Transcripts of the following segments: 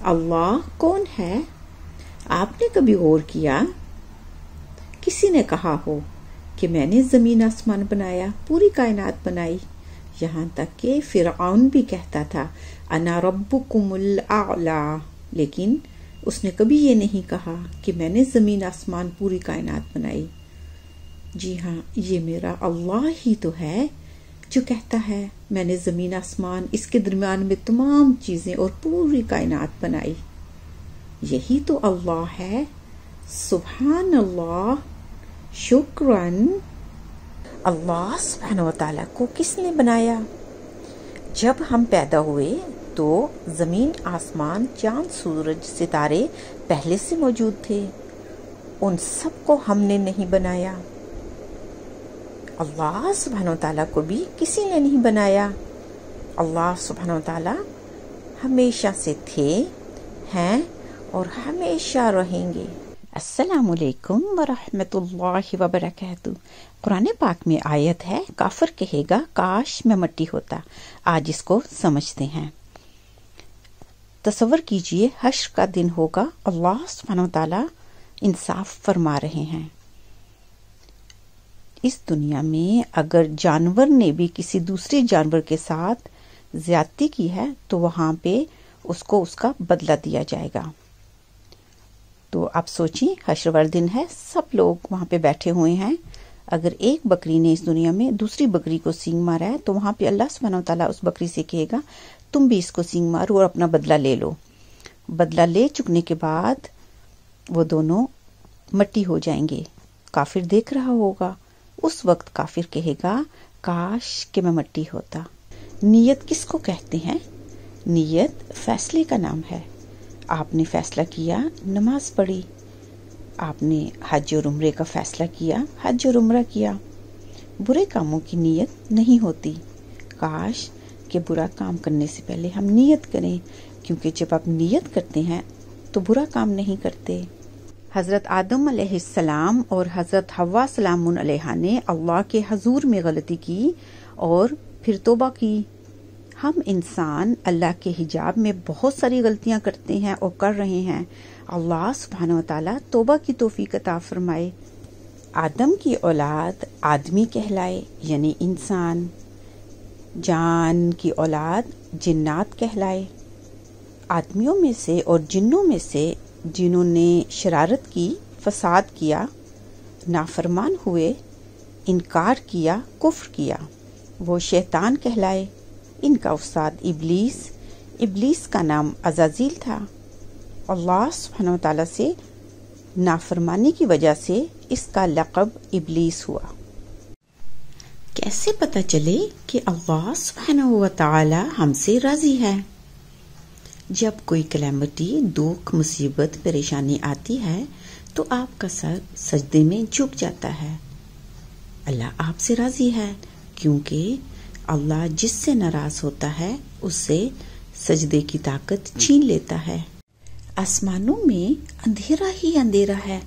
اللہ کون ہے؟ آپ نے کبھی غور کیا؟ کسی نے کہا ہو کہ میں نے زمین آسمان بنایا، پوری کائنات بنائی، یہاں تک کہ فرعون بھی کہتا تھا انا ربکم الاعلی، لیکن اس نے کبھی یہ نہیں کہا کہ میں نے زمین آسمان پوری کائنات بنائی۔ جی ہاں، یہ میرا اللہ ہی تو ہے جو کہتا ہے میں نے زمین آسمان، اس کے درمیان میں تمام چیزیں اور پوری کائنات بنائی۔ یہی تو اللہ ہے۔ سبحان اللہ، شکرن۔ اللہ سبحانہ وتعالیٰ کو کس نے بنایا؟ جب ہم پیدا ہوئے تو زمین، آسمان، چاند، سورج، ستارے پہلے سے موجود تھے، ان سب کو ہم نے نہیں بنایا۔ اللہ سبحانہ وتعالیٰ کو بھی کسی نے نہیں بنایا۔ اللہ سبحانہ وتعالیٰ ہمیشہ سے تھے، ہیں اور ہمیشہ رہیں گے۔ السلام علیکم ورحمۃ اللہ وبرکاتہ۔ قرآن پاک میں آیت ہے، کافر کہے گا کاش میں مٹی ہوتا۔ آج اس کو سمجھتے ہیں۔ تصور کیجئے حشر کا دن ہوگا، اللہ سبحانہ وتعالیٰ انصاف فرما رہے ہیں۔ اس دنیا میں اگر جانور نے بھی کسی دوسرے جانور کے ساتھ زیادتی کی ہے تو وہاں پہ اس کو اس کا بدلہ دیا جائے گا۔ تو آپ سوچیں، حشر والے دن ہے، سب لوگ وہاں پہ بیٹھے ہوئے ہیں، اگر ایک بکری نے اس دنیا میں دوسری بکری کو سینگ مارا ہے تو وہاں پہ اللہ سبحانہ وتعالیٰ اس بکری سے کہے گا تم بھی اس کو سینگ مارو اور اپنا بدلہ لے لو۔ بدلہ لے چکنے کے بعد وہ دونوں مٹی ہو جائیں گے۔ کافر دیکھ رہا ہوگا، اس وقت کافر کہے گا کاش کہ میں مٹی ہوتا۔ نیت کس کو کہتے ہیں؟ نیت فیصلے کا نام ہے۔ آپ نے فیصلہ کیا، نماز پڑھی، آپ نے حج اور عمرے کا فیصلہ کیا، حج اور عمرہ کیا۔ برے کاموں کی نیت نہیں ہوتی۔ کاش کہ برا کام کرنے سے پہلے ہم نیت کریں، کیونکہ جب آپ نیت کرتے ہیں تو برا کام نہیں کرتے۔ حضرت آدم علیہ السلام اور حضرت حوا سلام علیہا نے اللہ کے حضور میں غلطی کی اور پھر توبہ کی۔ ہم انسان اللہ کے حجاب میں بہت ساری غلطیاں کرتے ہیں اور کر رہے ہیں۔ اللہ سبحانہ وتعالیٰ توبہ کی توفیق عطا فرمائے۔ آدم کی اولاد آدمی کہلائے، یعنی انسان۔ جان کی اولاد جنات کہلائے۔ آدمیوں میں سے اور جنوں میں سے جنہوں نے شرارت کی، فساد کیا، نافرمان ہوئے، انکار کیا، کفر کیا، وہ شیطان کہلائے۔ ان کا استاد ابلیس کا نام عزازیل تھا۔ اللہ سبحانہ وتعالیٰ سے نافرمانی کی وجہ سے اس کا لقب ابلیس ہوا۔ کیسے پتہ چلے کہ اللہ سبحانہ وتعالیٰ ہم سے راضی ہے؟ جب کوئی کلیمٹی، دکھ، مصیبت، پریشانی آتی ہے تو آپ کا سر سجدے میں جھک جاتا ہے۔ اللہ آپ سے راضی ہے، کیونکہ اللہ جس سے ناراض ہوتا ہے اس سے سجدے کی طاقت چھین لیتا ہے۔ آسمانوں میں اندھیرا ہی اندھیرا ہے،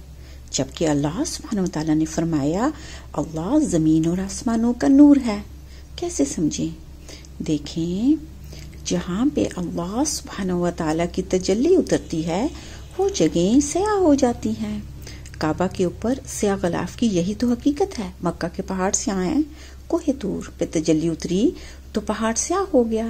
جبکہ اللہ سبحانہ وتعالیٰ نے فرمایا اللہ زمین اور آسمانوں کا نور ہے۔ کیسے سمجھیں؟ دیکھیں، جہاں پہ اللہ سبحانہ وتعالیٰ کی تجلی اترتی ہے وہ جگہیں سیاہ ہو جاتی ہیں۔ کعبہ کے اوپر سیاہ غلاف کی یہی تو حقیقت ہے۔ مکہ کے پہاڑ سیاہ ہیں، کوہ طور پہ تجلی اتری تو پہاڑ سیاہ ہو گیا۔